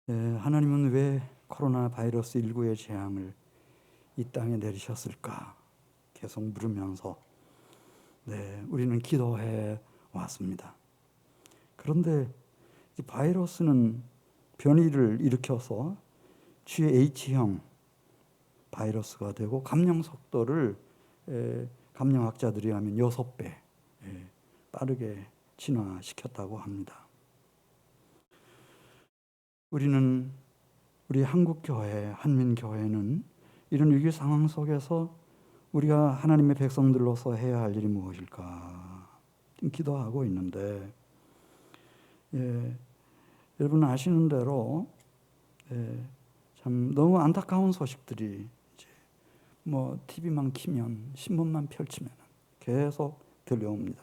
하나님은 왜 코로나 바이러스 19의 재앙을 이 땅에 내리셨을까? 계속 물으면서 우리는 기도해 왔습니다. 그런데 이 바이러스는 변이를 일으켜서 GH형 바이러스가 되고 감염 속도를 감염학자들이 하면 6배 빠르게 진화시켰다고 합니다. 우리 한국교회, 한민교회는 이런 위기 상황 속에서 우리가 하나님의 백성들로서 해야 할 일이 무엇일까 기도하고 있는데, 여러분 아시는 대로 참 너무 안타까운 소식들이 이제 TV만 키면, 신문만 펼치면 계속 들려옵니다.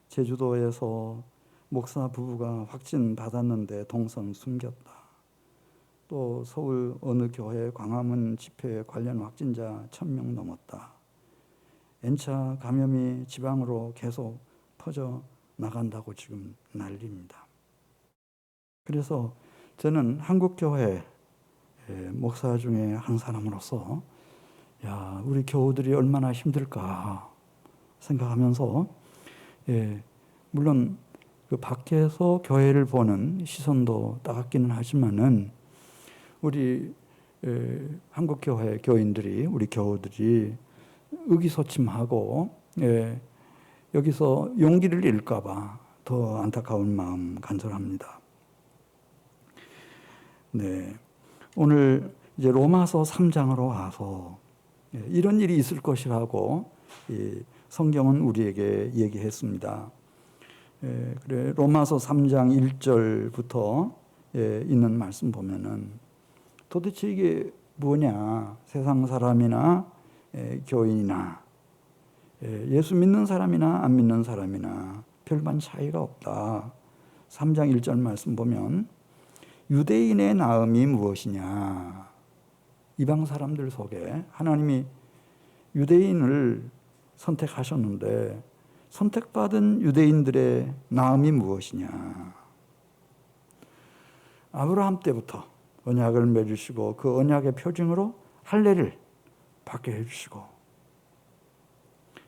제주도에서 목사 부부가 확진 받았는데 동선 숨겼다. 또 서울 어느 교회 광화문 집회 관련 확진자 1000명 넘었다. N차 감염이 지방으로 계속 퍼져 나간다고 지금 난리입니다. 그래서 저는 한국교회 목사 중에 한 사람으로서 우리 교우들이 얼마나 힘들까 생각하면서 물론 그 밖에서 교회를 보는 시선도 따갑기는 하지만은 우리 한국교회 교인들이, 우리 교우들이 의기소침하고 여기서 용기를 잃을까 봐 더 안타까운 마음 간절합니다. 오늘 이제 로마서 3장으로 와서 이런 일이 있을 것이라고 성경은 우리에게 얘기했습니다. 그래, 로마서 3장 1절부터 있는 말씀 보면은 도대체 이게 뭐냐? 세상 사람이나 교인이나 예수 믿는 사람이나 안 믿는 사람이나 별반 차이가 없다. 3장 1절 말씀 보면 유대인의 나음이 무엇이냐? 이방 사람들 속에 하나님이 유대인을 선택하셨는데 선택받은 유대인들의 나음이 무엇이냐? 아브라함 때부터 언약을 맺으시고 그 언약의 표징으로 할례를 받게 해주시고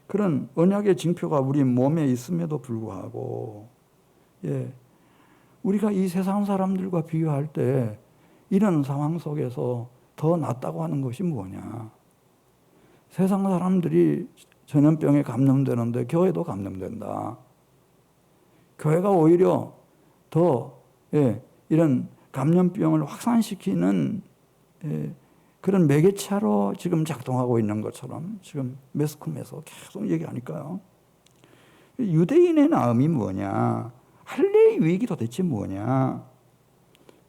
그런 언약의 징표가 우리 몸에 있음에도 불구하고 우리가 이 세상 사람들과 비교할 때 이런 상황 속에서 더 낫다고 하는 것이 뭐냐? 세상 사람들이 전염병에 감염되는데 교회도 감염된다. 교회가 오히려 더 이런 감염병을 확산시키는 그런 매개체로 지금 작동하고 있는 것처럼 지금 매스컴에서 계속 얘기하니까요. 유대인의 나음이 뭐냐? 할례의 유익이 도대체 뭐냐?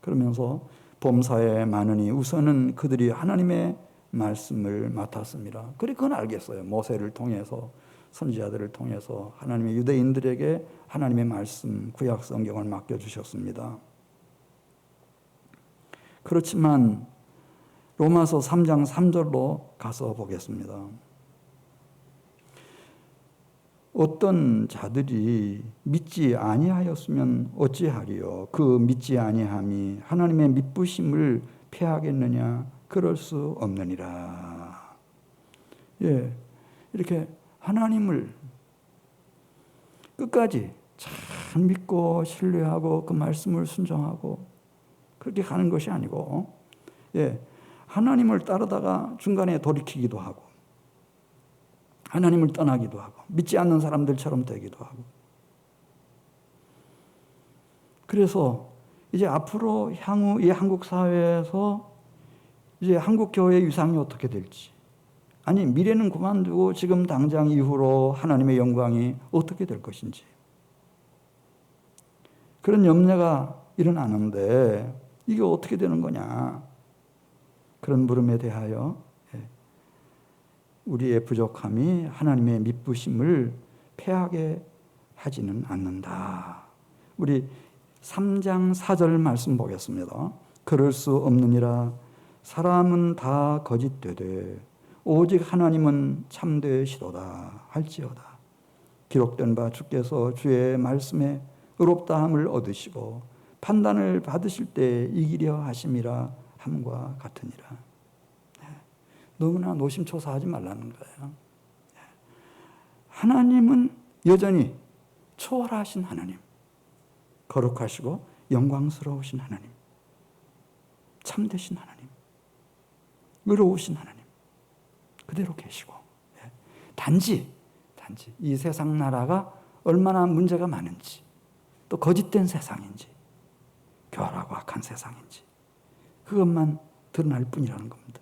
그러면서 범사에 많으니 우선은 그들이 하나님의 말씀을 맡았습니다. 그래, 그건 알겠어요. 모세를 통해서, 선지자들을 통해서 하나님의 유대인들에게 하나님의 말씀, 구약 성경을 맡겨주셨습니다. 그렇지만 로마서 3장 3절로 가서 보겠습니다. 어떤 자들이 믿지 아니하였으면 어찌하리요? 그 믿지 아니함이 하나님의 미쁘심을 패하겠느냐? 그럴 수 없느니라. 이렇게 하나님을 끝까지 잘 믿고 신뢰하고 그 말씀을 순종하고 그렇게 가는 것이 아니고 하나님을 따르다가 중간에 돌이키기도 하고 하나님을 떠나기도 하고 믿지 않는 사람들처럼 되기도 하고 그래서 이제 앞으로 향후 이 한국 사회에서 이제 한국 교회의 위상이 어떻게 될지, 아니 미래는 그만두고 지금 당장 이후로 하나님의 영광이 어떻게 될 것인지 그런 염려가 일어나는데 이게 어떻게 되는 거냐? 그런 물음에 대하여 우리의 부족함이 하나님의 미쁘심을 패하게 하지는 않는다. 우리 3장 4절 말씀 보겠습니다. 그럴 수 없느니라. 사람은 다 거짓되되 오직 하나님은 참되시도다 할지어다. 기록된 바 주께서 주의 말씀에 의롭다함을 얻으시고 판단을 받으실 때 이기려 하심이라 함과 같으니라. 너무나 노심초사하지 말라는 거예요. 하나님은 여전히 초월하신 하나님, 거룩하시고 영광스러우신 하나님, 참되신 하나님, 의로우신 하나님 그대로 계시고, 단지 이 세상 나라가 얼마나 문제가 많은지, 또 거짓된 세상인지, 교활하고 악한 세상인지 그것만 드러날 뿐이라는 겁니다.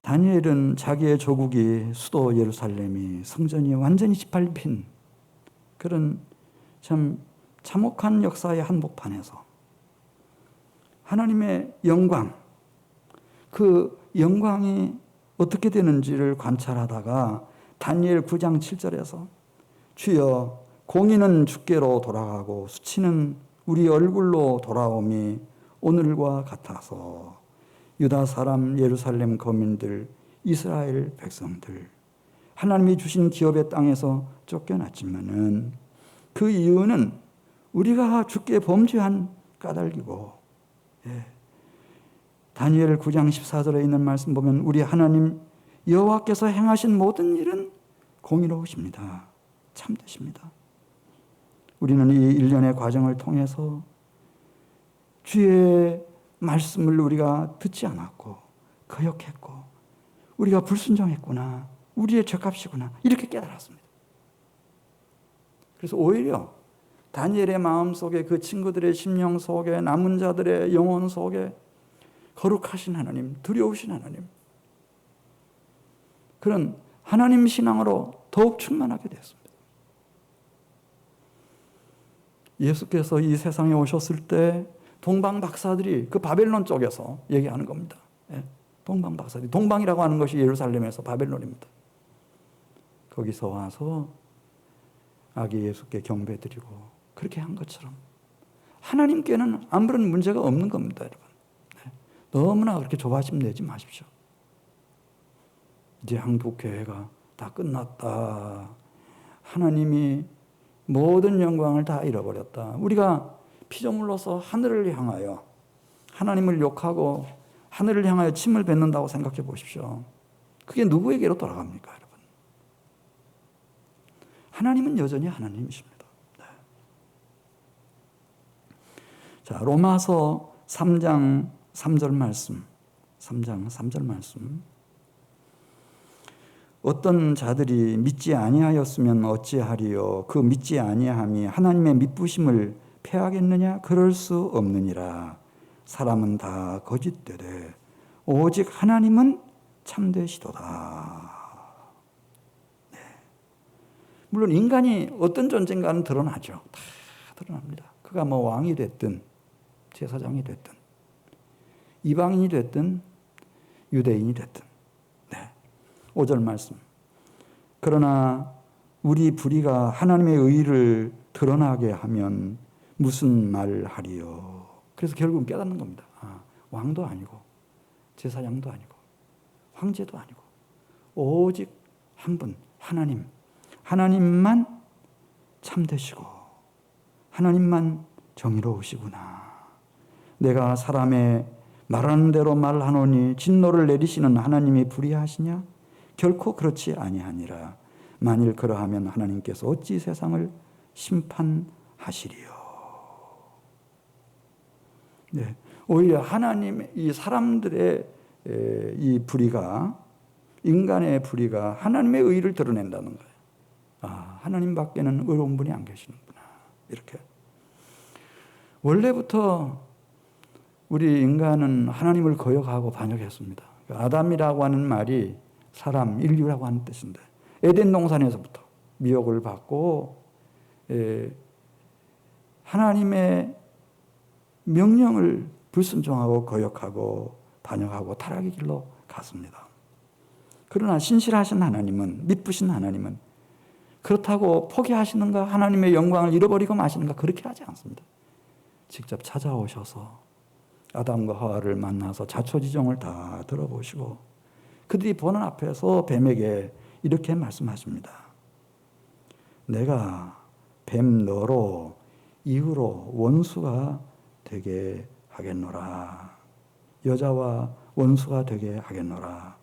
다니엘은 자기의 조국이 수도 예루살렘이 성전이 완전히 짓밟힌 그런 참 참혹한 역사의 한복판에서 하나님의 영광, 그 영광이 어떻게 되는지를 관찰하다가 다니엘 9장 7절에서 주여 공의는 주께로 돌아가고 수치는 우리 얼굴로 돌아옴이 오늘과 같아서 유다 사람, 예루살렘 거민들, 이스라엘 백성들 하나님이 주신 기업의 땅에서 쫓겨났지만은 그 이유는 우리가 주께 범죄한 까닭이고, 다니엘 9장 14절에 있는 말씀 보면 우리 하나님 여호와께서 행하신 모든 일은 공의로우십니다. 참되십니다. 우리는 이 일련의 과정을 통해서 주의 말씀을 우리가 듣지 않았고 거역했고 우리가 불순종했구나, 우리의 죄값이구나 이렇게 깨달았습니다. 그래서 오히려 다니엘의 마음속에, 그 친구들의 심령 속에, 남은 자들의 영혼 속에 거룩하신 하나님, 두려우신 하나님, 그런 하나님 신앙으로 더욱 충만하게 됐습니다. 예수께서 이 세상에 오셨을 때 동방 박사들이 그 바벨론 쪽에서 얘기하는 겁니다. 동방 박사들이, 동방이라고 하는 것이 예루살렘에서 바벨론입니다. 거기서 와서 아기 예수께 경배드리고 그렇게 한 것처럼 하나님께는 아무런 문제가 없는 겁니다, 여러분. 너무나 그렇게 조바심 내지 마십시오. 이제 한국교회가 다 끝났다. 하나님이 모든 영광을 다 잃어버렸다. 우리가 피조물로서 하늘을 향하여 하나님을 욕하고 하늘을 향하여 침을 뱉는다고 생각해 보십시오. 그게 누구에게로 돌아갑니까, 여러분? 하나님은 여전히 하나님이십니다. 자, 로마서 3장 3절 말씀. 3장 3절 말씀. 어떤 자들이 믿지 아니하였으면 어찌하리요? 그 믿지 아니함이 하나님의 믿부심을 패하겠느냐? 그럴 수 없느니라. 사람은 다 거짓되되 오직 하나님은 참되시도다. 네. 물론 인간이 어떤 존재인가는 드러나죠. 다 드러납니다. 그가 뭐 왕이 됐든 제사장이 됐든 이방인이 됐든 유대인이 됐든. 네. 5절 말씀. 그러나 우리 불의가 하나님의 의를 드러나게 하면 무슨 말을 하리요? 그래서 결국은 깨닫는 겁니다. 왕도 아니고 제사장도 아니고 황제도 아니고 오직 한 분, 하나님. 하나님만 참되시고 하나님만 정의로우시구나. 내가 사람의 말하는 대로 말하노니 진노를 내리시는 하나님이 불의하시냐? 결코 그렇지 아니하니라. 만일 그러하면 하나님께서 어찌 세상을 심판하시리요? 네, 오히려 하나님, 이 사람들의 이 불의가, 인간의 불의가 하나님의 의를 드러낸다는 거예요. 하나님 밖에는 의로운 분이 안 계시는구나. 이렇게. 원래부터 우리 인간은 하나님을 거역하고 반역했습니다. 아담이라고 하는 말이 사람, 인류라고 하는 뜻인데 에덴 동산에서부터 미혹을 받고 하나님의 명령을 불순종하고 거역하고 반역하고 타락의 길로 갔습니다. 그러나 신실하신 하나님은, 믿으신 하나님은 그렇다고 포기하시는가, 하나님의 영광을 잃어버리고 마시는가, 그렇게 하지 않습니다. 직접 찾아오셔서 아담과 하와를 만나서 자초지종을 다 들어보시고 그들이 보는 앞에서 뱀에게 이렇게 말씀하십니다. 내가 뱀 너로 이후로 원수가 되게 하겠노라. 여자와 원수가 되게 하겠노라.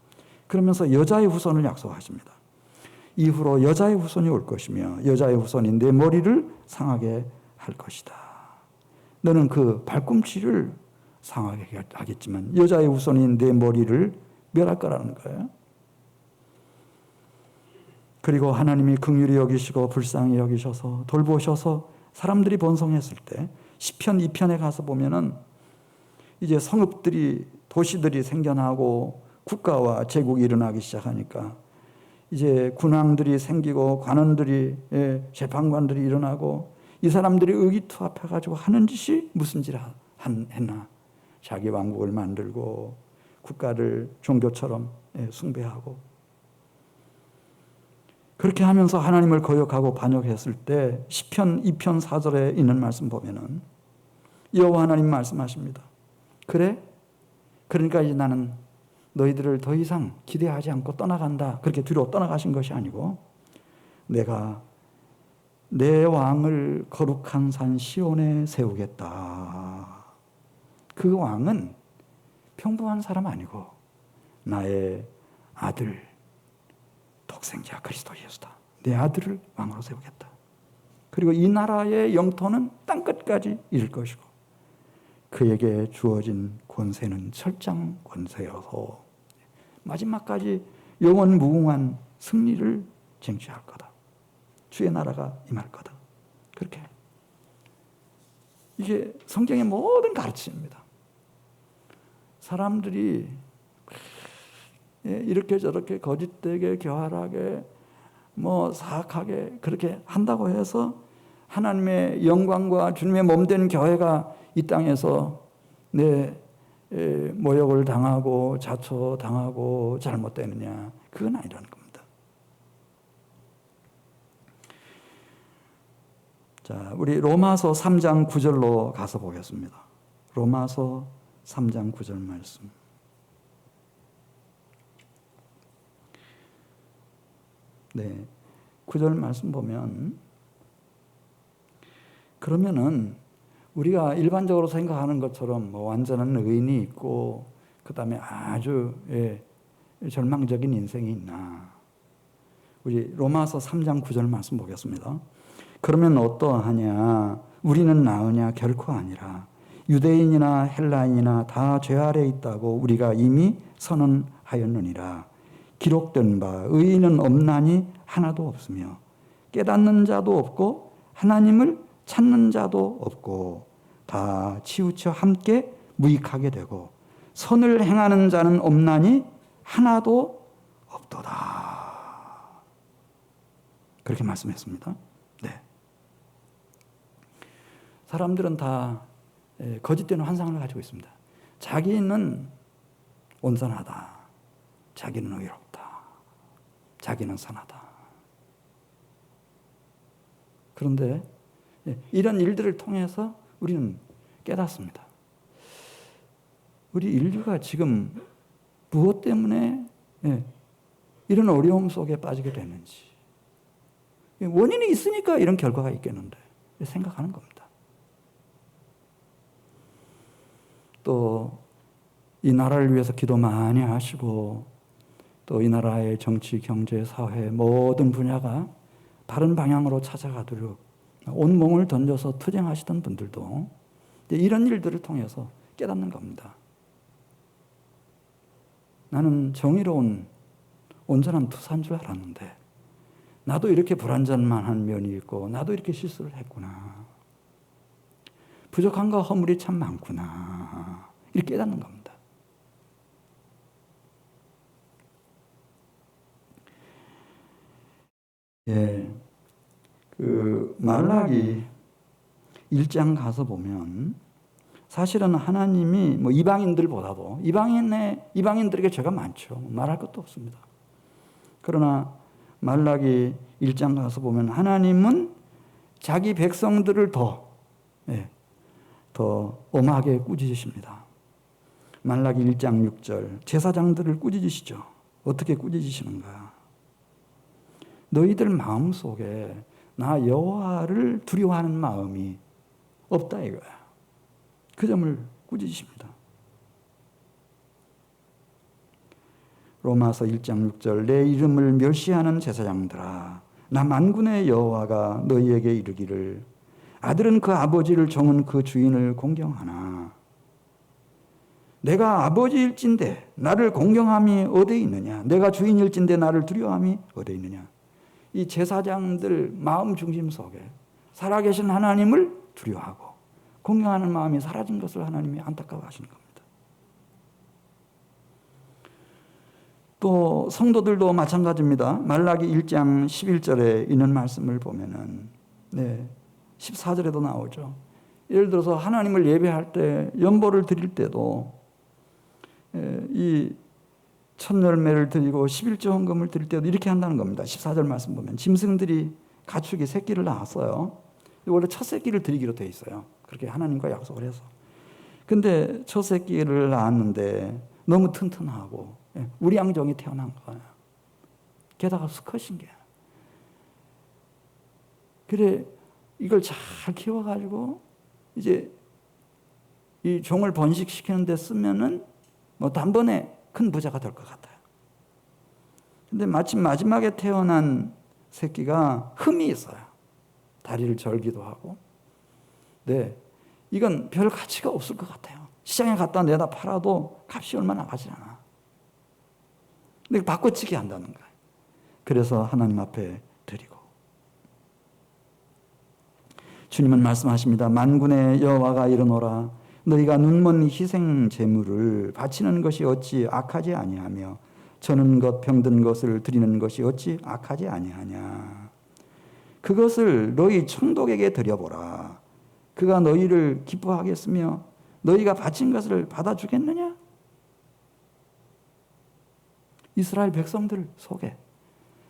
그러면서 여자의 후손을 약속하십니다. 이후로 여자의 후손이 올 것이며 여자의 후손이 내 머리를 상하게 할 것이다. 너는 그 발꿈치를 상하게 하겠지만 여자의 후손이 내 머리를 멸할 거라는 거예요. 그리고 하나님이 긍휼히 여기시고 불쌍히 여기셔서 돌보셔서 사람들이 번성했을 때 시편 2편에 가서 보면은 이제 성읍들이 도시들이 생겨나고 국가와 제국이 일어나기 시작하니까 이제 군왕들이 생기고 관원들이 재판관들이 일어나고 이 사람들이 의기투합해가지고 하는 짓이 무슨 짓을 했나? 자기 왕국을 만들고 국가를 종교처럼 숭배하고 그렇게 하면서 하나님을 거역하고 반역했을 때 시편 2편 4절에 있는 말씀 보면은 여호와 하나님 말씀하십니다. 그래? 그러니까 이제 나는 너희들을 더 이상 기대하지 않고 떠나간다. 그렇게 뒤로 떠나가신 것이 아니고 내가 내 왕을 거룩한 산 시온에 세우겠다. 그 왕은 평범한 사람 아니고 나의 아들 독생자 그리스도 예수다. 내 아들을 왕으로 세우겠다. 그리고 이 나라의 영토는 땅끝까지 이를 것이고 그에게 주어진 권세는 철장 권세여서 마지막까지 영원 무궁한 승리를 쟁취할 거다. 주의 나라가 임할 거다. 그렇게 이게 성경의 모든 가르침입니다. 사람들이 이렇게 저렇게 거짓되게 교활하게 사악하게 그렇게 한다고 해서 하나님의 영광과 주님의 몸된 교회가 이 땅에서 모욕을 당하고 자초당하고 잘못되느냐, 그건 아니라는 겁니다. 자, 우리 로마서 3장 9절로 가서 보겠습니다. 로마서 3장 9절 말씀. 네, 9절 말씀 보면 그러면은 우리가 일반적으로 생각하는 것처럼 완전한 의인이 있고 그 다음에 아주 절망적인 인생이 있나. 우리 로마서 3장 9절 말씀 보겠습니다. 그러면 어떠하냐? 우리는 나으냐? 결코 아니라 유대인이나 헬라인이나 다 죄 아래 있다고 우리가 이미 선언하였느니라. 기록된 바 의인은 없나니 하나도 없으며 깨닫는 자도 없고 하나님을 찾는 자도 없고 다 치우쳐 함께 무익하게 되고 선을 행하는 자는 없나니 하나도 없도다. 그렇게 말씀했습니다. 네. 사람들은 다 거짓된 환상을 가지고 있습니다. 자기는 온전하다. 자기는 의롭다. 자기는 선하다. 그런데 이런 일들을 통해서 우리는 깨닫습니다. 우리 인류가 지금 무엇 때문에 이런 어려움 속에 빠지게 됐는지, 원인이 있으니까 이런 결과가 있겠는데 생각하는 겁니다. 또 이 나라를 위해서 기도 많이 하시고 또 이 나라의 정치, 경제, 사회 모든 분야가 바른 방향으로 찾아가도록 온몸을 던져서 투쟁하시던 분들도 이런 일들을 통해서 깨닫는 겁니다. 나는 정의로운 온전한 투사인 줄 알았는데 나도 이렇게 불완전한 면이 있고 나도 이렇게 실수를 했구나. 부족함과 허물이 참 많구나. 이렇게 깨닫는 겁니다. 말라기 1장 가서 보면 사실은 하나님이 이방인들보다도 이방인들에게 죄가 많죠. 말할 것도 없습니다. 그러나 말라기 1장 가서 보면 하나님은 자기 백성들을 더 엄하게 꾸짖으십니다. 말라기 1장 6절 제사장들을 꾸짖으시죠. 어떻게 꾸짖으시는가? 너희들 마음속에 나 여호와를 두려워하는 마음이 없다 이거야. 그 점을 꾸짖으십니다. 로마서 1장 6절 내 이름을 멸시하는 제사장들아 나 만군의 여호와가 너희에게 이르기를 아들은 그 아버지를 종은 그 주인을 공경하나 내가 아버지일진데 나를 공경함이 어디에 있느냐 내가 주인일진데 나를 두려워함이 어디에 있느냐. 이 제사장들 마음 중심 속에 살아계신 하나님을 두려워하고 공경하는 마음이 사라진 것을 하나님이 안타까워하시는 겁니다. 또 성도들도 마찬가지입니다. 말라기 1장 11절에 있는 말씀을 보면은 14절에도 나오죠. 예를 들어서 하나님을 예배할 때 연보를 드릴 때도 이 첫 열매를 드리고 11조 헌금을 드릴 때도 이렇게 한다는 겁니다. 14절 말씀 보면 짐승들이 가축이 새끼를 낳았어요. 원래 첫 새끼를 드리기로 돼 있어요. 그렇게 하나님과 약속을 해서. 근데 첫 새끼를 낳았는데 너무 튼튼하고 우리 양종이 태어난 거예요. 게다가 수컷인 게. 그래 이걸 잘 키워가지고 이제 이 종을 번식시키는 데 쓰면은 뭐 단번에 큰 부자가 될 것 같아요. 근데 마침 마지막에 태어난 새끼가 흠이 있어요. 다리를 절기도 하고. 네, 이건 별 가치가 없을 것 같아요. 시장에 갖다 내다 팔아도 값이 얼마 나가지 않아. 근데 바꿔치기 한다는 거예요. 그래서 하나님 앞에 드리고. 주님은 말씀하십니다. 만군의 여호와가 이르노라 너희가 눈먼 희생 제물을 바치는 것이 어찌 악하지 아니하며 저는 것 병든 것을 드리는 것이 어찌 악하지 아니하냐. 그것을 너희 총독에게 드려보라. 그가 너희를 기뻐하겠으며 너희가 바친 것을 받아주겠느냐. 이스라엘 백성들 속에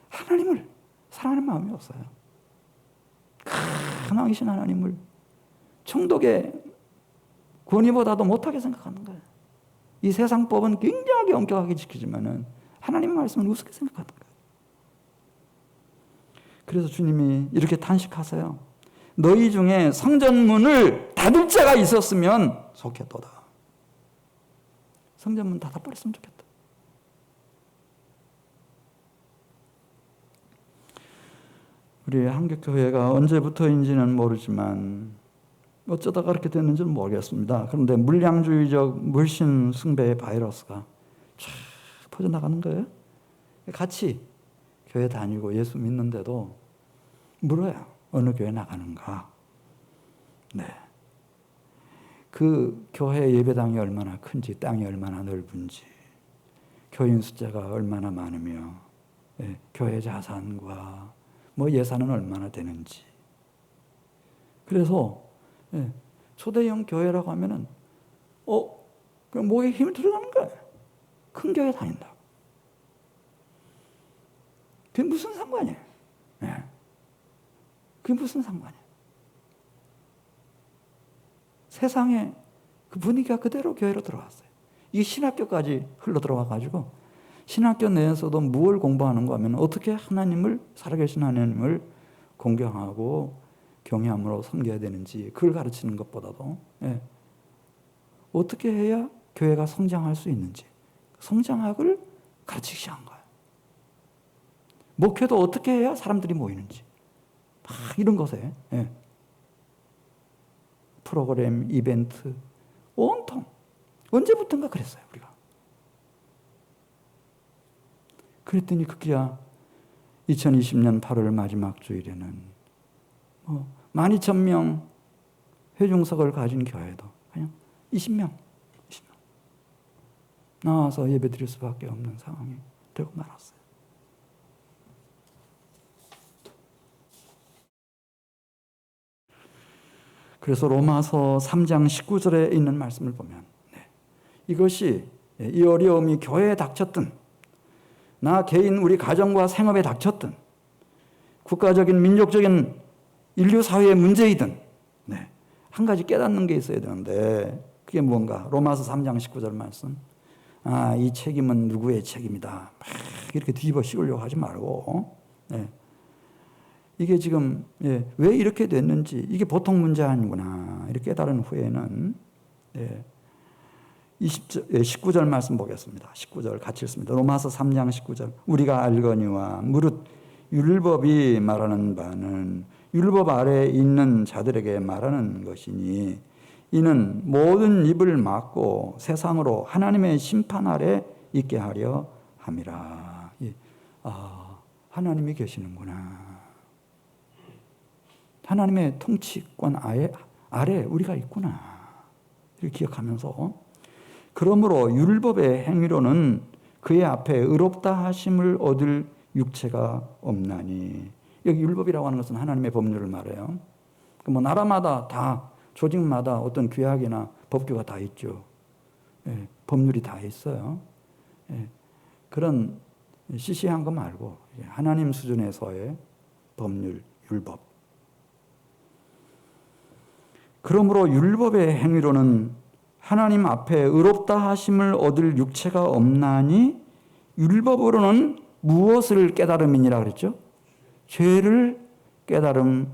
하나님을 사랑하는 마음이 없어요. 큰 왕이신 하나님을 총독의 권위보다도 못하게 생각하는 거예요. 이 세상 법은 굉장히 엄격하게 지키지만은 하나님의 말씀은 우습게 생각하는 거예요. 그래서 주님이 이렇게 탄식하세요. 너희 중에 성전문을 닫을 자가 있었으면 좋겠도다. 성전문 닫아버렸으면 좋겠다. 우리 한국교회가 언제부터인지는 모르지만 어쩌다가 그렇게 됐는지는 모르겠습니다. 그런데 물량주의적 물신 숭배의 바이러스가 쫙 퍼져나가는 거예요. 같이 교회 다니고 예수 믿는데도 물어요. 어느 교회 나가는가? 네. 그 교회 예배당이 얼마나 큰지, 땅이 얼마나 넓은지, 교인 숫자가 얼마나 많으며, 교회 자산과 뭐 예산은 얼마나 되는지. 그래서 초대형 교회라고 하면은 그냥 목에 힘이 들어가는 거예요. 큰 교회 다닌다고. 그게 무슨 상관이에요? 그게 무슨 상관이에요? 세상에 그 분위기가 그대로 교회로 들어왔어요. 이게 신학교까지 흘러 들어와가지고 신학교 내에서도 무엇을 공부하는가 하면 어떻게 하나님을 살아계신 하나님을 공경하고 경외함으로 섬겨야 되는지 그걸 가르치는 것보다도 어떻게 해야 교회가 성장할 수 있는지 성장학을 가르치기 시작한 거예요. 목회도 어떻게 해야 사람들이 모이는지 막 이런 것에 프로그램, 이벤트 온통 언제부턴가 그랬어요 우리가. 그랬더니 급기야 2020년 8월 마지막 주일에는 12,000명 회중석을 가진 교회도 그냥 20명 나와서 예배 드릴 수밖에 없는 상황이 되고 말았어요. 그래서 로마서 3장 19절에 있는 말씀을 보면 이것이 이 어려움이 교회에 닥쳤든 나 개인 우리 가정과 생업에 닥쳤든 국가적인 민족적인 인류 사회의 문제이든 한 가지 깨닫는 게 있어야 되는데 그게 뭔가 로마서 3장 19절 말씀 이 책임은 누구의 책임이다 막 이렇게 뒤집어 씌우려고 하지 말고 이게 지금 왜 이렇게 됐는지 이게 보통 문제 아니구나 이렇게 깨달은 후에는 19절 말씀 보겠습니다. 19절 같이 읽습니다. 로마서 3장 19절 우리가 알거니와 무릇 율법이 말하는 바는 율법 아래에 있는 자들에게 말하는 것이니 이는 모든 입을 막고 세상으로 하나님의 심판 아래 있게 하려 함이라. 하나님이 계시는구나. 하나님의 통치권 아래 우리가 있구나. 이렇게 기억하면서 그러므로 율법의 행위로는 그의 앞에 의롭다 하심을 얻을 육체가 없나니. 여기 율법이라고 하는 것은 하나님의 법률을 말해요. 뭐 나라마다 다 조직마다 어떤 규약이나 법규가 다 있죠. 법률이 다 있어요. 그런 시시한 거 말고 하나님 수준에서의 법률, 율법. 그러므로 율법의 행위로는 하나님 앞에 의롭다 하심을 얻을 육체가 없나니 율법으로는 무엇을 깨달음이니라 그랬죠? 죄를 깨달음이니라.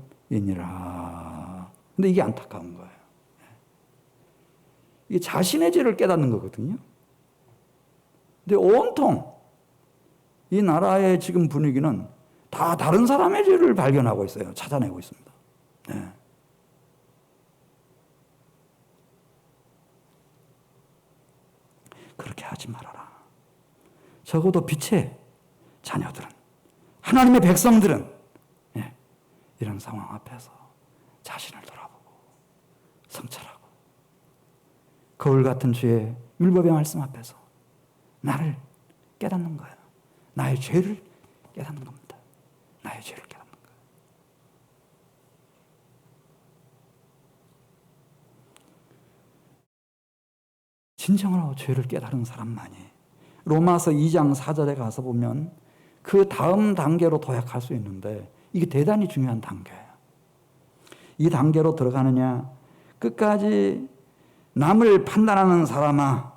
근데 이게 안타까운 거예요. 이게 자신의 죄를 깨닫는 거거든요. 근데 온통 이 나라의 지금 분위기는 다 다른 사람의 죄를 발견하고 있어요. 찾아내고 있습니다. 그렇게 하지 말아라. 적어도 빛의 자녀들은, 하나님의 백성들은 이런 상황 앞에서 자신을 돌아보고 성찰하고 거울 같은 주의 율법의 말씀 앞에서 나를 깨닫는 거예요. 나의 죄를 깨닫는 겁니다. 나의 죄를 깨닫는 거예요. 진정으로 죄를 깨달은 사람만이 로마서 2장 4절에 가서 보면 그 다음 단계로 도약할 수 있는데 이게 대단히 중요한 단계예요. 이 단계로 들어가느냐 끝까지 남을 판단하는 사람아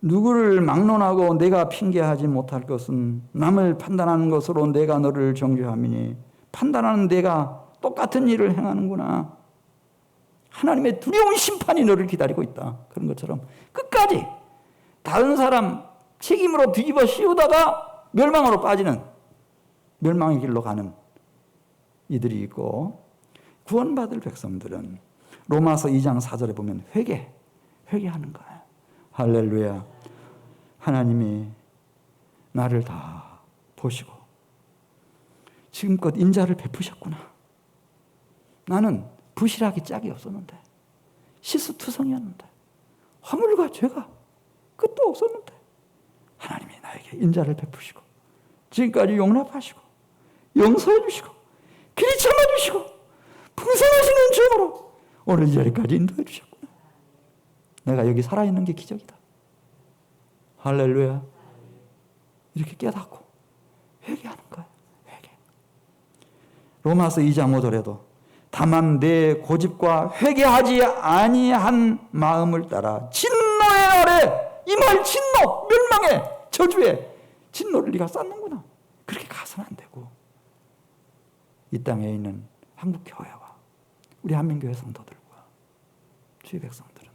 누구를 막론하고 내가 핑계하지 못할 것은 남을 판단하는 것으로 내가 너를 정죄함이니 판단하는 내가 똑같은 일을 행하는구나. 하나님의 두려운 심판이 너를 기다리고 있다. 그런 것처럼 끝까지 다른 사람 책임으로 뒤집어 씌우다가 멸망으로 빠지는 멸망의 길로 가는 이들이 있고 구원받을 백성들은 로마서 2장 4절에 보면 회개하는 거예요. 할렐루야. 하나님이 나를 다 보시고 지금껏 인자를 베푸셨구나. 나는 부실하기 짝이 없었는데 실수투성이었는데 허물과 죄가 끝도 없었는데 하나님이 나에게 인자를 베푸시고 지금까지 용납하시고 용서해 주시고 길이 참아주시고 풍성하신 은총으로 오늘 이 자리까지 인도해 주셨구나. 내가 여기 살아있는 게 기적이다. 할렐루야. 이렇게 깨닫고 회개하는 거예요. 회개. 로마서 2장 5절에도 다만 내 고집과 회개하지 아니한 마음을 따라 진노의 날에 임할 진노, 멸망의 저주의 진노를 네가 쌓는구나. 그렇게 가서는 안 되고 이 땅에 있는 한국교회와 우리 한민교회 성도들과 주의 백성들은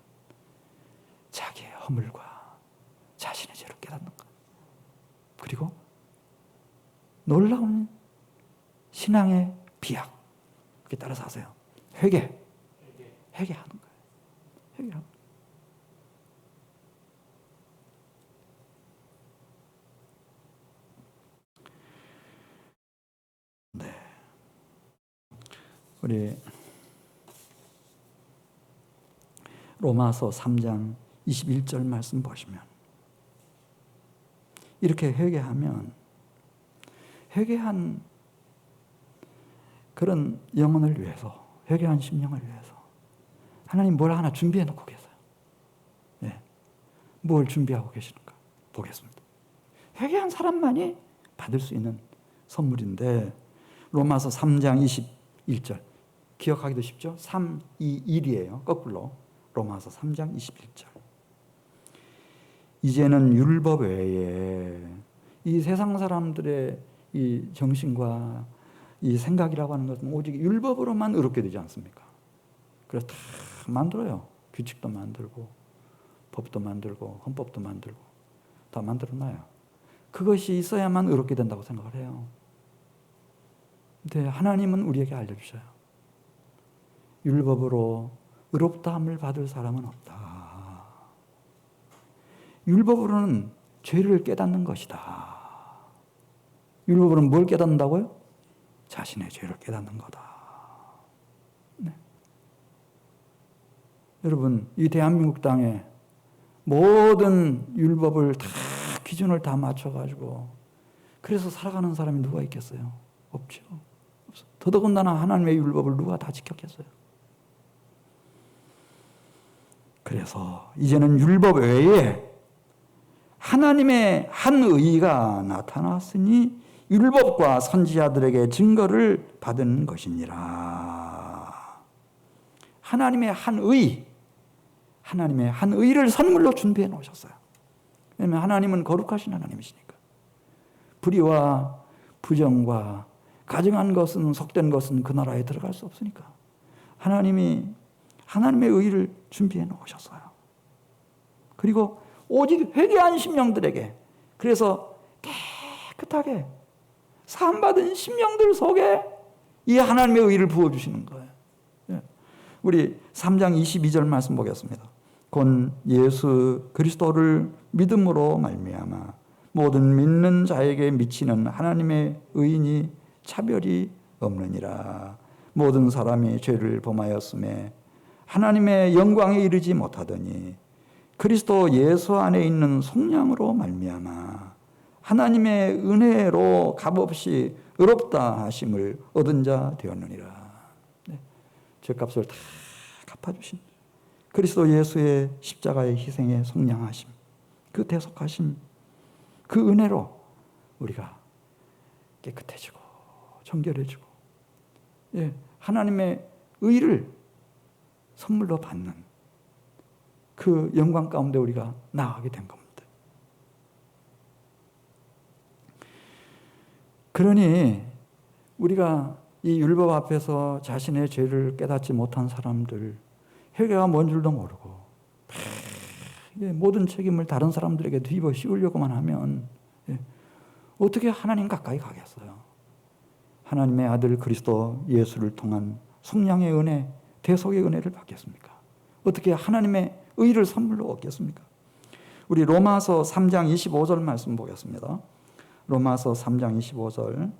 자기의 허물과 자신의 죄를 깨닫는 것. 그리고 놀라운 신앙의 비약. 그게 따라서 하세요. 회개하는 거예요. 회개하는 거예요. 네. 우리 로마서 3장 21절 말씀 보시면 이렇게 회개한 그런 영혼을 위해서 회개한 심령을 위해서 하나님 뭘 하나 준비해 놓고 계세요. 뭘 준비하고 계시는가 보겠습니다. 회개한 사람만이 받을 수 있는 선물인데 로마서 3장 21절 기억하기도 쉽죠? 3, 2, 1이에요. 거꾸로 로마서 3장 21절 이제는 율법 외에 이 세상 사람들의 이 정신과 이 생각이라고 하는 것은 오직 율법으로만 의롭게 되지 않습니까? 그래서 다 만들어요. 규칙도 만들고 법도 만들고 헌법도 만들고 다 만들어놔요. 그것이 있어야만 의롭게 된다고 생각을 해요. 근데 하나님은 우리에게 알려주셔요. 율법으로 의롭다함을 받을 사람은 없다. 율법으로는 죄를 깨닫는 것이다. 율법으로는 뭘 깨닫는다고요? 자신의 죄를 깨닫는 거다. 네. 여러분, 이 대한민국 땅에 모든 율법을 다 기준을 다 맞춰가지고 그래서 살아가는 사람이 누가 있겠어요? 없죠. 없어. 더더군다나 하나님의 율법을 누가 다 지켰겠어요? 그래서 이제는 율법 외에 하나님의 한 의가 나타났으니 율법과 선지자들에게 증거를 받은 것이니라. 하나님의 한 의, 하나님의 한 의를 선물로 준비해 놓으셨어요. 왜냐하면 하나님은 거룩하신 하나님이시니까. 불의와 부정과 가증한 것은, 속된 것은 그 나라에 들어갈 수 없으니까 하나님이 하나님의 의를 준비해 놓으셨어요. 그리고 오직 회개한 심령들에게, 그래서 깨끗하게 사함받은 심령들 속에 이 하나님의 의를 부어주시는 거예요. 우리 3장 22절 말씀 보겠습니다. 곧 예수 그리스도를 믿음으로 말미암아 모든 믿는 자에게 미치는 하나님의 의인이 차별이 없느니라. 모든 사람이 죄를 범하였음에 하나님의 영광에 이르지 못하더니 그리스도 예수 안에 있는 속량으로 말미암아 하나님의 은혜로 값없이 의롭다 하심을 얻은 자 되었느니라. 네. 죄값을 다 갚아주신 그리스도 예수의 십자가의 희생의 속량하심, 그 대속하심, 그 은혜로 우리가 깨끗해지고 정결해지고, 예, 하나님의 의를 선물로 받는 그 영광 가운데 우리가 나아가게 된 겁니다. 그러니 우리가 이 율법 앞에서 자신의 죄를 깨닫지 못한 사람들, 회개가 뭔 줄도 모르고 모든 책임을 다른 사람들에게 뒤집어 씌우려고만 하면 어떻게 하나님 가까이 가겠어요? 하나님의 아들 그리스도 예수를 통한 속량의 은혜, 대속의 은혜를 받겠습니까? 어떻게 하나님의 의를 선물로 얻겠습니까? 우리 로마서 3장 25절 말씀 보겠습니다. 로마서 3장 25절.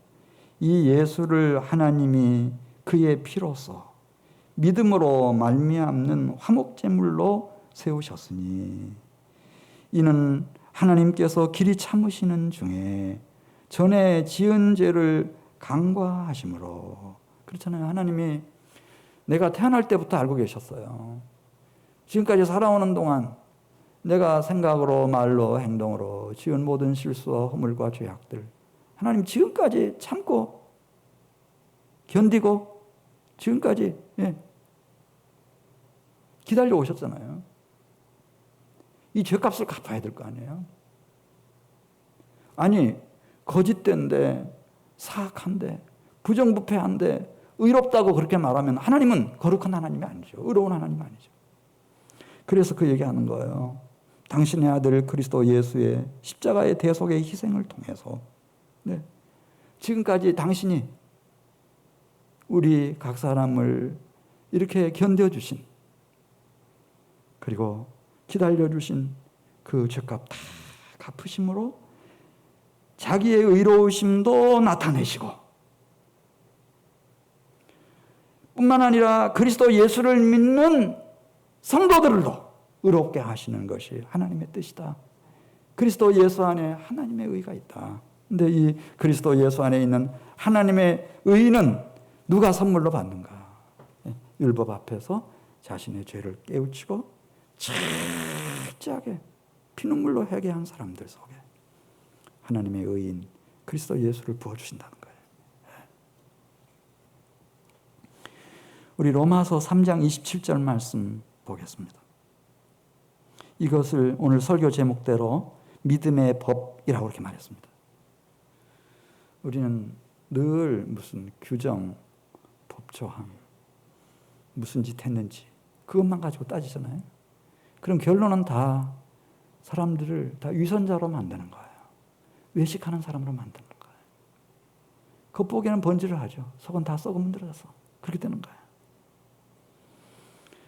이 예수를 하나님이 그의 피로써 믿음으로 말미암는 화목제물로 세우셨으니 이는 하나님께서 길이 참으시는 중에 전에 지은 죄를 간과하심으로. 그렇잖아요. 하나님이 내가 태어날 때부터 알고 계셨어요. 지금까지 살아오는 동안 내가 생각으로 말로 행동으로 지은 모든 실수와 허물과 죄악들 하나님 지금까지 참고 견디고 지금까지 기다려 오셨잖아요. 이 죄값을 갚아야 될 거 아니에요. 아니 거짓된데 사악한데 부정부패한데 의롭다고 그렇게 말하면 하나님은 거룩한 하나님이 아니죠. 의로운 하나님이 아니죠. 그래서 그 얘기하는 거예요. 당신의 아들 그리스도 예수의 십자가의 대속의 희생을 통해서 지금까지 당신이 우리 각 사람을 이렇게 견뎌주신, 그리고 기다려주신 그 죄값 다 갚으심으로 자기의 의로우심도 나타내시고 뿐만 아니라 그리스도 예수를 믿는 성도들도 의롭게 하시는 것이 하나님의 뜻이다. 그리스도 예수 안에 하나님의 의가 있다. 근데 이 그리스도 예수 안에 있는 하나님의 의는 누가 선물로 받는가? 율법 앞에서 자신의 죄를 깨우치고 철저하게 피눈물로 회개한 사람들 속에 하나님의 의인 그리스도 예수를 부어주신다는 거예요. 우리 로마서 3장 27절 말씀 보겠습니다. 이것을 오늘 설교 제목대로 믿음의 법이라고 이렇게 말했습니다. 우리는 늘 무슨 규정, 법조항, 무슨 짓 했는지 그것만 가지고 따지잖아요. 그럼 결론은 다 사람들을 다 위선자로 만드는 거예요. 외식하는 사람으로 만드는 거예요. 겉보기에는 번지를 하죠. 속은 다 썩어 문드러져서 그렇게 되는 거예요.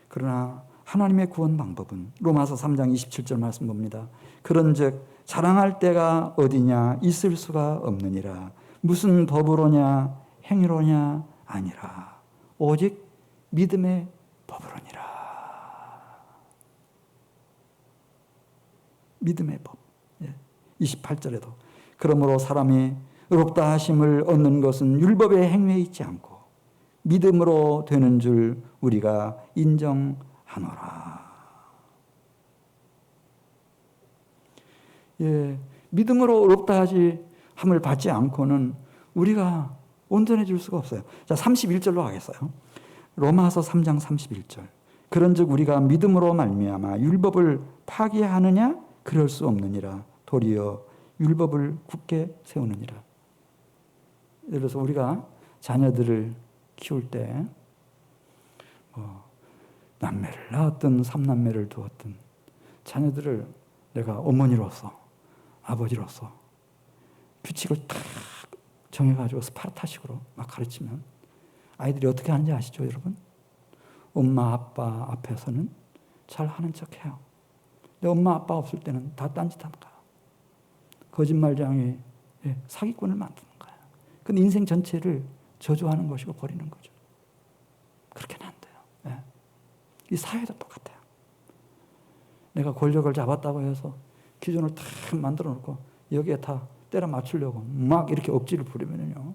그러나 하나님의 구원 방법은 로마서 3장 27절 말씀 봅니다. 그런즉 자랑할 때가 어디냐 있을 수가 없느니라. 무슨 법으로냐 행위로냐 아니라 오직 믿음의 법으로니라. 믿음의 법. 28절에도 그러므로 사람이 의롭다 하심을 얻는 것은 율법의 행위에 있지 않고 믿음으로 되는 줄 우리가 인정하노라. 믿음으로 의롭다 함을 받지 않고는 우리가 온전해질 수가 없어요. 자, 31절로 가겠어요. 로마서 3장 31절. 그런즉 우리가 믿음으로 말미암아 율법을 파기하느냐? 그럴 수 없느니라. 도리어 율법을 굳게 세우느니라. 예를 들어서 우리가 자녀들을 키울 때 남매를 낳았든 삼남매를 두었든 자녀들을 내가 어머니로서 아버지로서 규칙을 딱 정해가지고 스파르타식으로 막 가르치면 아이들이 어떻게 하는지 아시죠, 여러분? 엄마 아빠 앞에서는 잘 하는 척해요. 근데 엄마 아빠 없을 때는 다 딴짓하는 거야. 거짓말쟁이, 사기꾼을 만드는 거야. 근데 인생 전체를 저주하는 것이고 버리는 거죠. 그렇게는 안 돼요. 이 사회도 똑같아요. 내가 권력을 잡았다고 해서 기준을 탁 만들어 놓고 여기에 다 때려 맞추려고 막 이렇게 억지를 부리면요,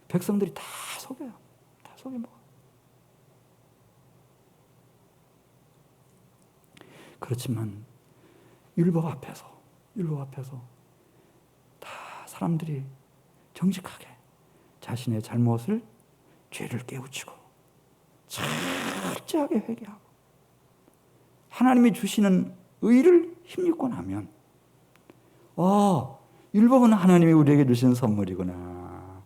백성들이 다 속여요. 다 속여먹어요. 그렇지만 율법 앞에서 다 사람들이 정직하게 자신의 잘못을, 죄를 깨우치고 철저하게 회개하고 하나님이 주시는 의를 힘입고 나면 율법은 하나님이 우리에게 주신 선물이구나.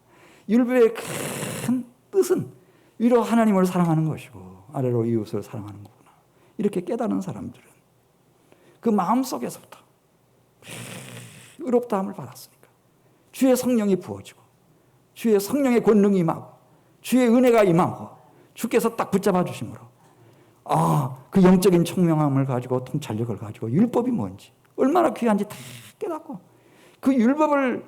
율법의 큰 뜻은 위로 하나님을 사랑하는 것이고 아래로 이웃을 사랑하는 거구나. 이렇게 깨달은 사람들은 그 마음속에서부터 의롭다함을 받았으니까 주의 성령이 부어지고 주의 성령의 권능이 임하고 주의 은혜가 임하고 주께서 딱 붙잡아 주심으로 그 영적인 총명함을 가지고 통찰력을 가지고 율법이 뭔지 얼마나 귀한지 다 깨닫고 그 율법을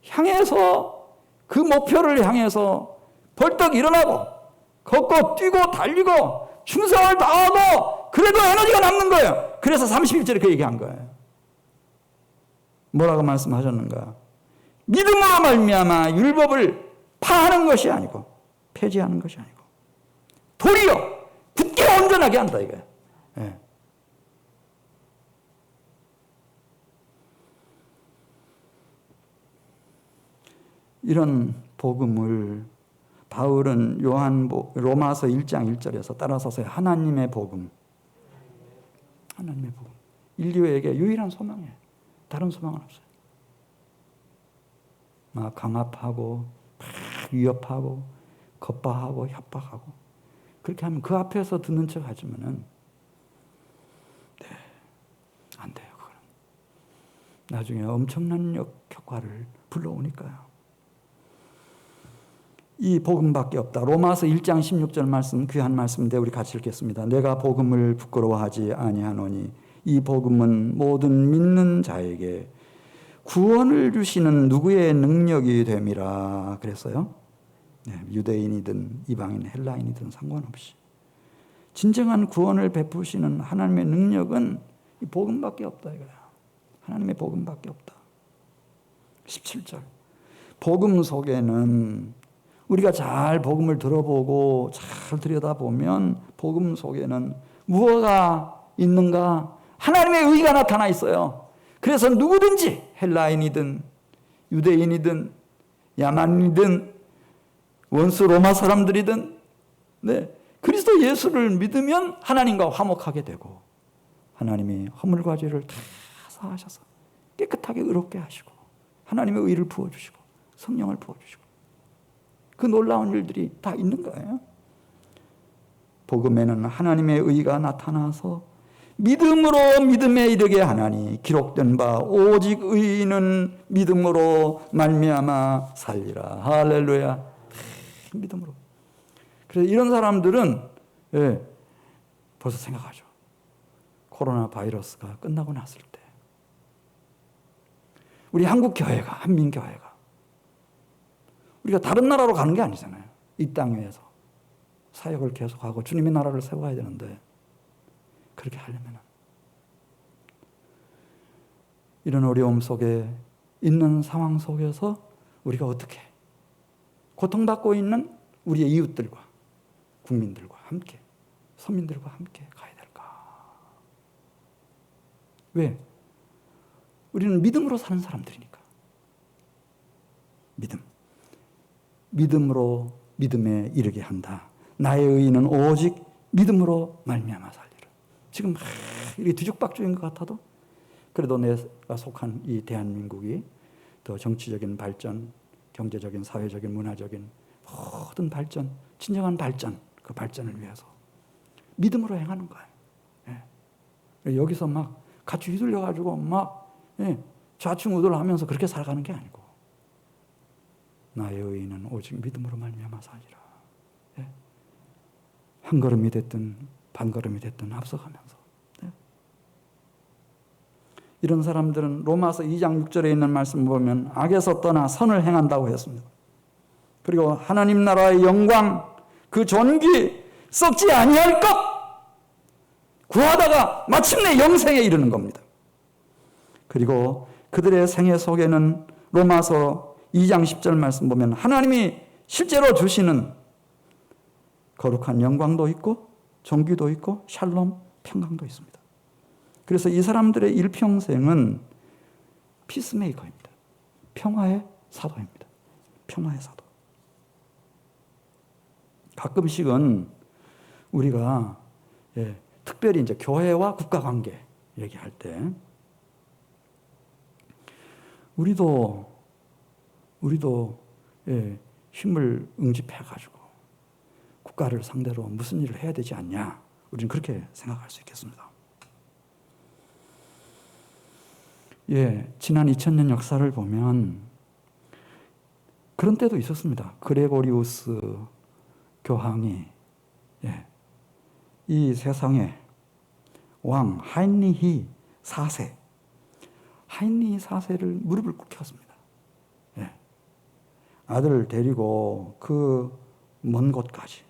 향해서 그 목표를 향해서 벌떡 일어나고 걷고 뛰고 달리고 충성을 다하고 그래도 에너지가 남는 거예요. 그래서 31절에 그 얘기한 거예요. 뭐라고 말씀하셨는가? 믿음으로 말미암아 율법을 파하는 것이 아니고 폐지하는 것이 아니고 도리어 굳게 온전하게 한다 이거예요. 이런 복음을 바울은 로마서 1장 1절에서 따라서서 하나님의 복음, 인류에게 유일한 소망이에요. 다른 소망은 없어요. 막 강압하고 위협하고 겁박하고 협박하고 그렇게 하면 그 앞에서 듣는 척 하지만은 안 돼요. 그거는 나중에 엄청난 역효과를 불러오니까요. 이 복음밖에 없다. 로마서 1장 16절 말씀, 귀한 말씀인데 우리 같이 읽겠습니다. 내가 복음을 부끄러워하지 아니하노니 이 복음은 모든 믿는 자에게 구원을 주시는 누구의 능력이 됨이라 그랬어요. 유대인이든 이방인, 헬라인이든 상관없이 진정한 구원을 베푸시는 하나님의 능력은 이 복음밖에 없다 이거야. 하나님의 복음밖에 없다. 17절. 복음 속에는 우리가 잘 복음을 들어보고 잘 들여다보면 복음 속에는 무엇가 있는가? 하나님의 의가 나타나 있어요. 그래서 누구든지 헬라인이든 유대인이든 야만이든 원수 로마 사람들이든 그리스도 예수를 믿으면 하나님과 화목하게 되고 하나님이 허물과 죄를 다 사하셔서 깨끗하게 의롭게 하시고 하나님의 의를 부어주시고 성령을 부어주시고 그 놀라운 일들이 다 있는 거예요. 복음에는 하나님의 의가 나타나서 믿음으로 믿음에 이르게 하나니 기록된 바 오직 의인은 믿음으로 말미암아 살리라. 할렐루야. 믿음으로. 그래서 이런 사람들은 벌써 생각하죠. 코로나 바이러스가 끝나고 났을 때 우리 한국 교회가, 한민교회가 우리가 다른 나라로 가는 게 아니잖아요. 이 땅 위에서 사역을 계속하고 주님의 나라를 세워야 되는데 그렇게 하려면 이런 어려움 속에 있는 상황 속에서 우리가 어떻게 고통받고 있는 우리의 이웃들과 국민들과 함께 서민들과 함께 가야 될까? 왜? 우리는 믿음으로 사는 사람들이니까. 믿음으로 믿음에 이르게 한다. 나의 의인은 오직 믿음으로 말미암아 살리라. 지금 이렇게 뒤죽박죽인 것 같아도 그래도 내가 속한 이 대한민국이 더 정치적인 발전, 경제적인, 사회적인, 문화적인 모든 발전, 진정한 발전, 그 발전을 위해서 믿음으로 행하는 거예요. 여기서 막 같이 휘둘려가지고 막 좌충우돌하면서 그렇게 살아가는 게 아니고 나의 의인은 오직 믿음으로 말미암아 살리라. 한 걸음이 됐든 반 걸음이 됐든 앞서가면서 이런 사람들은 로마서 2장 6절에 있는 말씀을 보면 악에서 떠나 선을 행한다고 했습니다. 그리고 하나님 나라의 영광, 그 존귀 썩지 아니할 것 구하다가 마침내 영생에 이르는 겁니다. 그리고 그들의 생애 속에는 로마서 2장 10절 말씀 보면 하나님이 실제로 주시는 거룩한 영광도 있고 존귀도 있고 샬롬, 평강도 있습니다. 그래서 이 사람들의 일평생은 피스메이커입니다. 평화의 사도입니다. 평화의 사도. 가끔씩은 우리가 특별히 이제 교회와 국가 관계 얘기할 때 우리도 힘을 응집해가지고 국가를 상대로 무슨 일을 해야 되지 않냐? 우리는 그렇게 생각할 수 있겠습니다. 지난 2000년 역사를 보면 그런 때도 있었습니다. 그레고리우스 교황이 이 세상의 왕 하인리히 4세, 하인리히 4세를 무릎을 꿇혔습니다. 아들을 데리고 그 먼 곳까지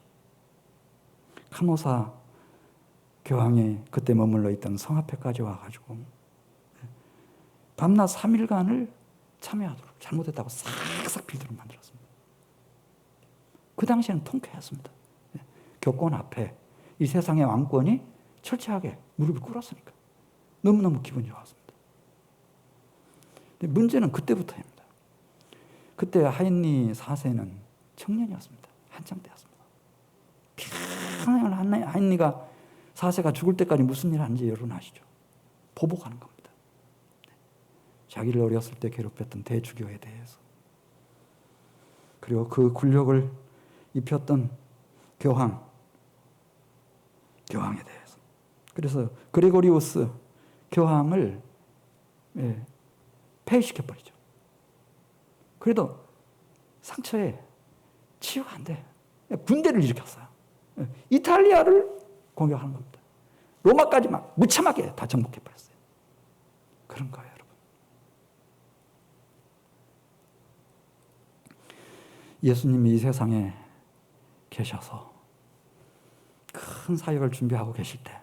카노사 교황이 그때 머물러 있던 성 앞에까지 와가지고 밤낮 3일간을 참여하도록 잘못했다고 싹싹 빌도록 만들었습니다. 그 당시에는 통쾌했습니다. 교권 앞에 이 세상의 왕권이 철저하게 무릎을 꿇었으니까 너무너무 기분이 좋았습니다. 근데 문제는 그때부터입니다. 그때 하인리 4세는 청년이었습니다. 한창 때였습니다. 평생 하인리가 4세가 죽을 때까지 무슨 일을 하는지 여러분 아시죠? 보복하는 겁니다. 자기를 어렸을 때 괴롭혔던 대주교에 대해서 그리고 그 굴욕을 입혔던 교황에 대해서 그래서 그레고리우스 교황을 폐위시켜버리죠. 그래도 상처에 치유가 안 돼. 군대를 일으켰어요. 이탈리아를 공격하는 겁니다. 로마까지 막 무참하게 다 정복해버렸어요. 그런 거예요, 여러분. 예수님이 이 세상에 계셔서 큰 사역을 준비하고 계실 때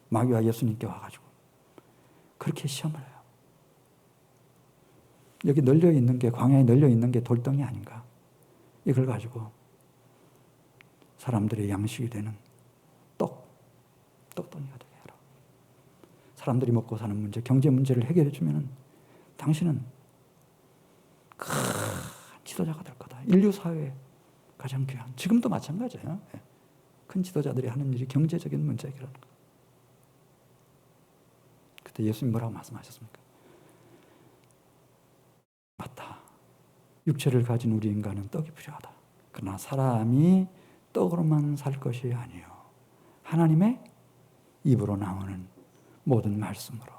마귀와 예수님께 와가지고 그렇게 시험을 해요. 여기 널려있는 게, 광야에 널려있는 게 돌덩이 아닌가? 이걸 가지고 사람들의 양식이 되는 떡덩이가 되게 해라. 사람들이 먹고 사는 문제, 경제 문제를 해결해 주면 당신은 큰 지도자가 될 거다. 인류 사회에 가장 귀한, 지금도 마찬가지예요. 큰 지도자들이 하는 일이 경제적인 문제 해결하는 거. 그때 예수님 뭐라고 말씀하셨습니까? 맞다. 육체를 가진 우리 인간은 떡이 필요하다. 그러나 사람이 떡으로만 살 것이 아니요 하나님의 입으로 나오는 모든 말씀으로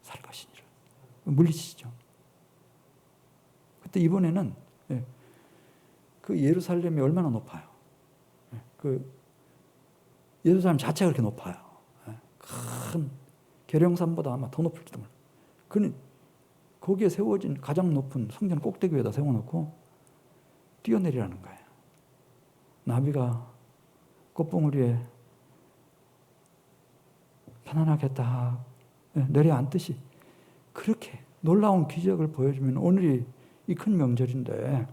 살 것이니라. 물리치죠. 그때 이번에는 그 예루살렘이 얼마나 높아요. 그 예루살렘 자체가 그렇게 높아요. 큰 계룡산보다 아마 더 높을지도 몰라요. 그는 거기에 세워진 가장 높은 성전 꼭대기 위에다 세워놓고 뛰어내리라는 거예요. 나비가 꽃봉우리에 편안하게 딱 내려앉듯이 그렇게 놀라운 기적을 보여주면 오늘이 이 큰 명절인데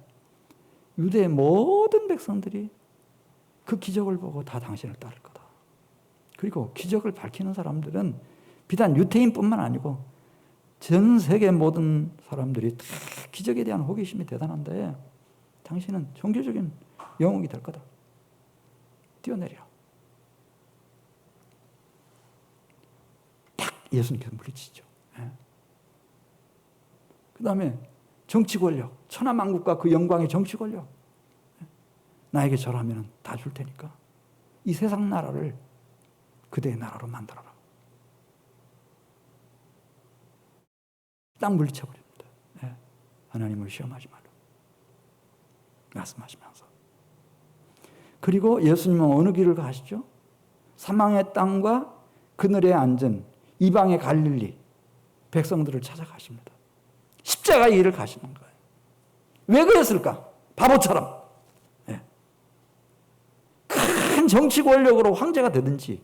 유대의 모든 백성들이 그 기적을 보고 다 당신을 따를 거다. 그리고 기적을 밝히는 사람들은 비단 유대인뿐만 아니고 전 세계 모든 사람들이 다 기적에 대한 호기심이 대단한데 당신은 종교적인 영웅이 될 거다. 뛰어내리라. 딱 예수님께서 물리치죠. 그 다음에 정치 권력, 천하만국과 그 영광의 정치 권력. 나에게 절하면 다 줄 테니까 이 세상 나라를 그대의 나라로 만들어라. 딱 물리쳐버립니다. 하나님을 시험하지 말라. 말씀하시면서. 그리고 예수님은 어느 길을 가시죠? 사망의 땅과 그늘에 앉은 이방의 갈릴리 백성들을 찾아가십니다. 십자가의 길을 가시는 거예요. 왜 그랬을까? 바보처럼. 큰 정치 권력으로 황제가 되든지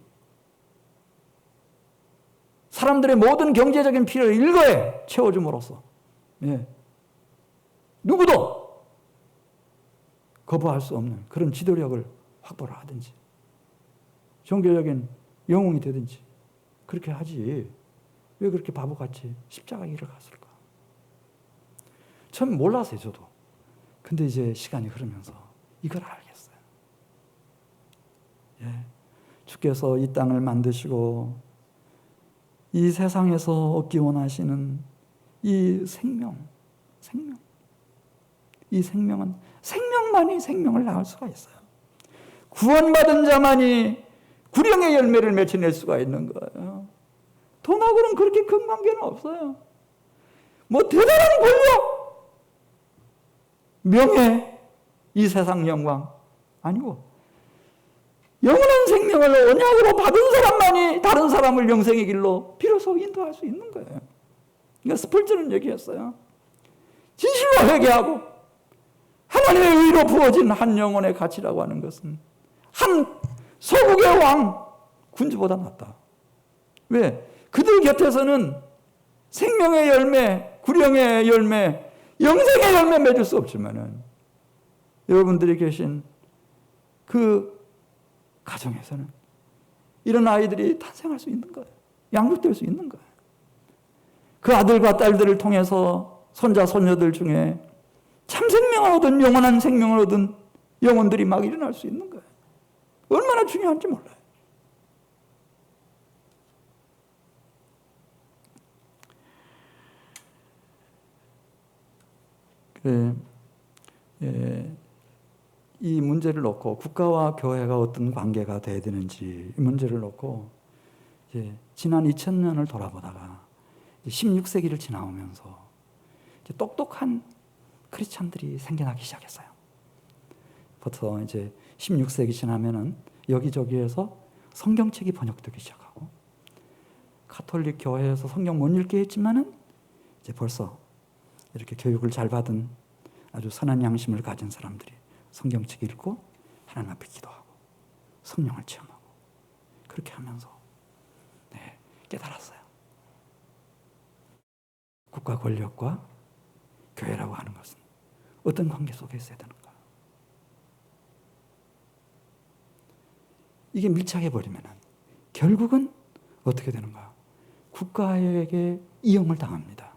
사람들의 모든 경제적인 필요를 일거에 채워줌으로써 누구도 거부할 수 없는 그런 지도력을 확보를 하든지 종교적인 영웅이 되든지 그렇게 하지 왜 그렇게 바보같이 십자가 길을 갔을까? 처음 몰랐어요, 저도. 근데 이제 시간이 흐르면서 이걸 알겠어요. 주께서 이 땅을 만드시고 이 세상에서 얻기 원하시는 이 생명. 이 생명은 생명만이 생명을 낳을 수가 있어요. 구원받은 자만이 구령의 열매를 맺혀낼 수가 있는 거예요. 돈하고는 그렇게 큰 관계는 없어요. 뭐 대단한 권력, 명예, 이 세상 영광 아니고 영원한 생명을 언약으로 받은 사람만이 다른 사람을 영생의 길로 비로소 인도할 수 있는 거예요. 그러니까 스펄전은 얘기했어요. 진실로 회개하고 하나님의 의로 부어진 한 영혼의 가치라고 하는 것은 한 소국의 왕 군주보다 낫다. 왜? 그들 곁에서는 생명의 열매, 구령의 열매, 영생의 열매 맺을 수 없지만은 여러분들이 계신 그 가정에서는 이런 아이들이 탄생할 수 있는 거예요. 양육될 수 있는 거예요. 그 아들과 딸들을 통해서 손자, 손녀들 중에 참 생명을 얻은 영원한 생명을 얻은 영혼들이 막 일어날 수 있는 거예요. 얼마나 중요한지 몰라요. 이 문제를 놓고 국가와 교회가 어떤 관계가 돼야 되는지 이 문제를 놓고 지난 2000년을 돌아보다가 16세기를 지나오면서 똑똑한 크리스찬들이 생겨나기 시작했어요. 부터 이제 16세기 지나면은 여기저기에서 성경책이 번역되기 시작하고 가톨릭 교회에서 성경 못 읽게 했지만은 이제 벌써 이렇게 교육을 잘 받은 아주 선한 양심을 가진 사람들이 성경책 읽고 하나님 앞에 기도하고 성령을 체험하고 그렇게 하면서 깨달았어요. 국가 권력과 교회라고 하는 것은 어떤 관계 속에 있어야 되는가? 이게 밀착해 버리면 결국은 어떻게 되는가? 국가에게 이용을 당합니다.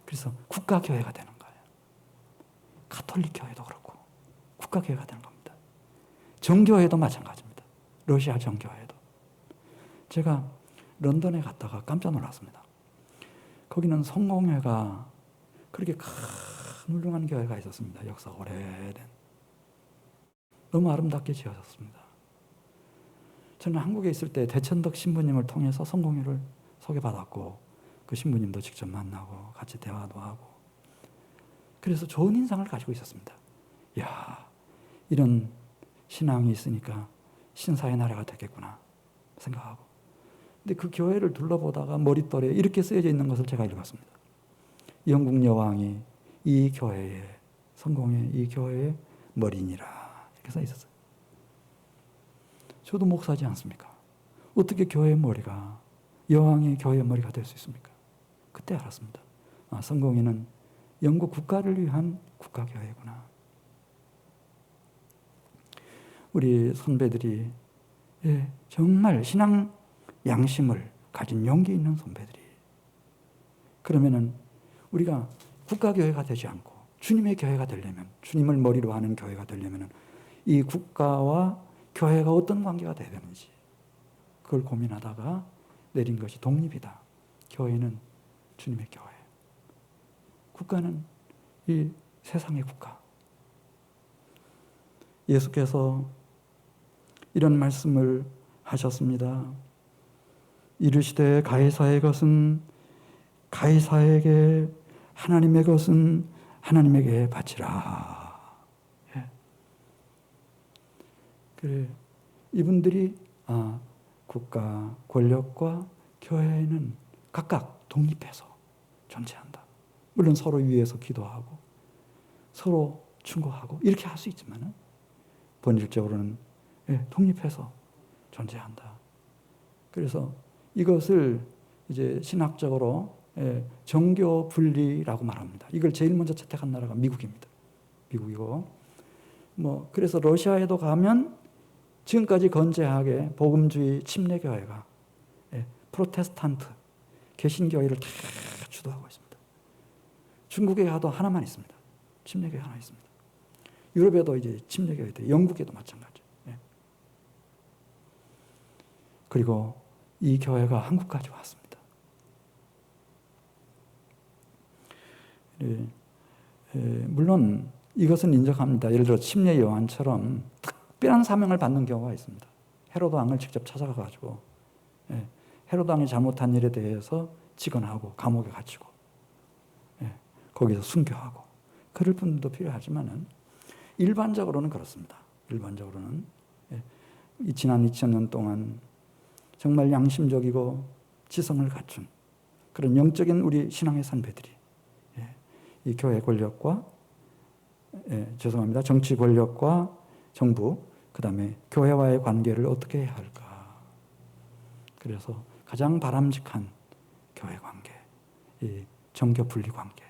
그래서 국가교회가 되는 거예요. 가톨릭 교회도 그렇고 국가교회가 되는 겁니다. 정교회도 마찬가지입니다. 러시아 정교회도. 제가 런던에 갔다가 깜짝 놀랐습니다. 거기는 성공회가 그렇게 큰 훌륭한 교회가 있었습니다. 역사가 오래된. 너무 아름답게 지어졌습니다. 저는 한국에 있을 때 대천덕 신부님을 통해서 성공회를 소개받았고 그 신부님도 직접 만나고 같이 대화도 하고 그래서 좋은 인상을 가지고 있었습니다. 이야, 이런 신앙이 있으니까 신사의 나라가 되겠구나 생각하고 근데 그 교회를 둘러보다가 머릿돌에 이렇게 쓰여져 있는 것을 제가 읽었습니다. 영국 여왕이 이 교회에 성공회 이 교회의 머리니라 이렇게 써 있었어요. 저도 목사지 않습니까? 어떻게 교회의 머리가 여왕이 교회의 머리가 될 수 있습니까? 그때 알았습니다. 아, 성공회는 영국 국가를 위한 국가교회구나. 우리 선배들이 정말 신앙 양심을 가진 용기 있는 선배들이 그러면은 우리가 국가교회가 되지 않고 주님의 교회가 되려면 주님을 머리로 하는 교회가 되려면 이 국가와 교회가 어떤 관계가 되어야 되는지 그걸 고민하다가 내린 것이 독립이다. 교회는 주님의 교회. 국가는 이 세상의 국가. 예수께서 이런 말씀을 하셨습니다. 이르시되 가이사의 것은 가이사에게 하나님의 것은 하나님에게 바치라. 예. 그래, 이분들이 국가, 권력과 교회는 각각 독립해서 존재한다. 물론 서로 위해서 기도하고 서로 충고하고 이렇게 할 수 있지만 본질적으로는 독립해서 존재한다. 그래서 이것을 이제 신학적으로 정교 분리라고 말합니다. 이걸 제일 먼저 채택한 나라가 미국입니다. 미국이고 그래서 러시아에도 가면 지금까지 건재하게 복음주의 침례교회가 프로테스탄트 개신교회를 다 주도하고 있습니다. 중국에 가도 하나만 있습니다. 침례교회 하나 있습니다. 유럽에도 이제 침례교회들, 영국에도 마찬가지. 그리고 이 교회가 한국까지 왔습니다. 물론 이것은 인정합니다. 예를 들어 침례 요한처럼 특별한 사명을 받는 경우가 있습니다. 헤로드 왕을 직접 찾아가가지고 헤로드 왕이 잘못한 일에 대해서 직언하고 감옥에 갇히고 거기서 순교하고 그럴 분도 필요하지만은 일반적으로는 그렇습니다. 일반적으로는 지난 2000년 동안 정말 양심적이고 지성을 갖춘 그런 영적인 우리 신앙의 선배들이 이 교회 권력과 정치 권력과 정부 그 다음에 교회와의 관계를 어떻게 해야 할까. 그래서 가장 바람직한 교회 관계, 이 정교 분리 관계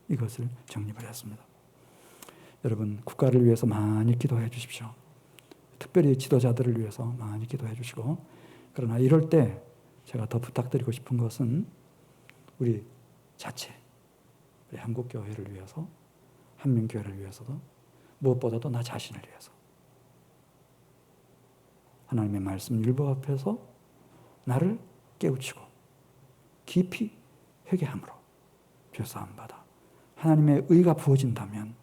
이것을 정립을 했습니다. 여러분 국가를 위해서 많이 기도해 주십시오. 특별히 지도자들을 위해서 많이 기도해 주시고 그러나 이럴 때 제가 더 부탁드리고 싶은 것은 우리 자체 우리 한국교회를 위해서 한민교회를 위해서도 무엇보다도 나 자신을 위해서 하나님의 말씀 율법 앞에서 나를 깨우치고 깊이 회개함으로 죄 사함 받아 하나님의 의가 부어진다면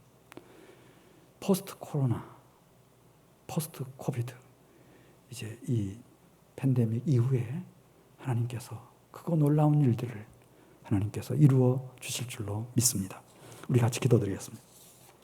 포스트 코로나, 포스트 코비드 이제 이 팬데믹 이후에 하나님께서 크고 놀라운 일들을 하나님께서 이루어 주실 줄로 믿습니다. 우리 같이 기도드리겠습니다.